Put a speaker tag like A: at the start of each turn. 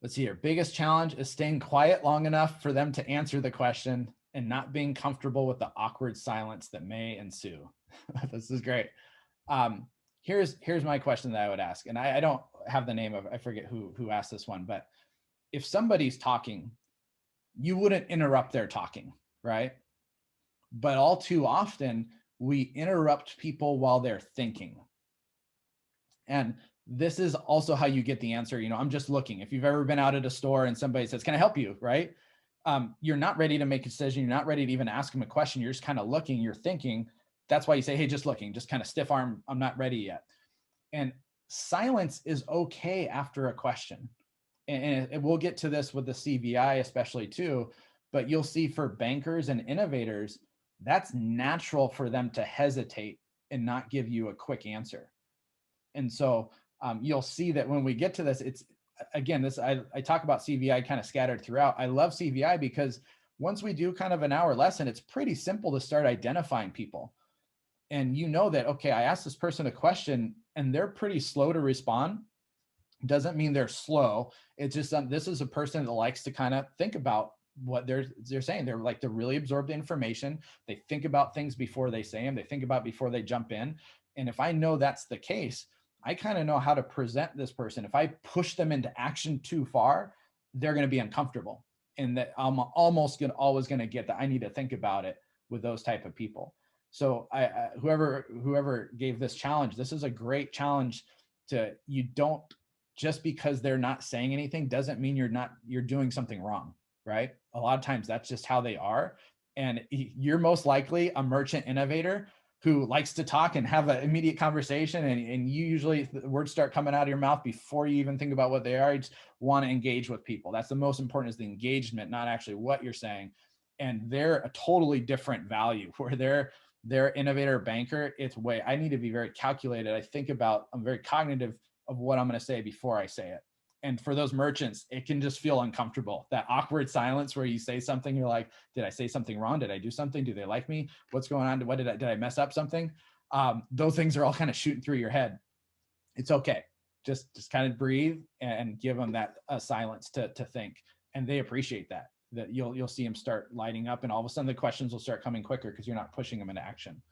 A: Let's see here. Biggest challenge is staying quiet long enough for them to answer the question and not being comfortable with the awkward silence that may ensue. This is great. Um, here's my question that I would ask, and I don't have the name of, I forget who asked this one, but if somebody's talking, you wouldn't interrupt their talking, right? But all too often we interrupt people while they're thinking. And this is also how you get the answer. I'm just looking. If you've ever been out at a store and somebody says, "Can I help you?" Right? You're not ready to make a decision. You're not ready to even ask them a question. You're just kind of looking, you're thinking. That's why you say, "Hey, just looking," just kind of stiff arm. I'm not ready yet. And silence is okay after a question. And we'll get to this with the CVI, especially too, but you'll see for bankers and innovators, that's natural for them to hesitate and not give you a quick answer. And so you'll see that when we get to this, it's, again, this, I talk about CVI kind of scattered throughout. I love CVI because once we do kind of an hour lesson, it's pretty simple to start identifying people. And that, okay, I asked this person a question and they're pretty slow to respond. Doesn't mean they're slow. It's just this is a person that likes to kind of think about what they're saying. They're like to really absorb the information. They think about things before they say them. They think about before they jump in. And if I know that's the case, I kind of know how to present this person. If I push them into action too far, they're going to be uncomfortable. And that I'm always going to get that I need to think about it with those type of people. So whoever gave this challenge, this is a great challenge you don't, just because they're not saying anything doesn't mean you're doing something wrong, right? A lot of times that's just how they are. And you're most likely a merchant innovator who likes to talk and have an immediate conversation. And you usually, the words start coming out of your mouth before you even think about what they are. You just want to engage with people. That's the most important, is the engagement, not actually what you're saying. And they're a totally different value where they're innovator banker. I need to be very calculated. I'm very cognitive of what I'm going to say before I say it. And for those merchants, it can just feel uncomfortable. That awkward silence where you say something, you're like, did I say something wrong? Did I do something? Do they like me? What's going on? Did I mess up something? Those things are all kind of shooting through your head. It's okay. Just kind of breathe and give them that silence to think. And they appreciate that you'll see them start lighting up, and all of a sudden the questions will start coming quicker because you're not pushing them into action.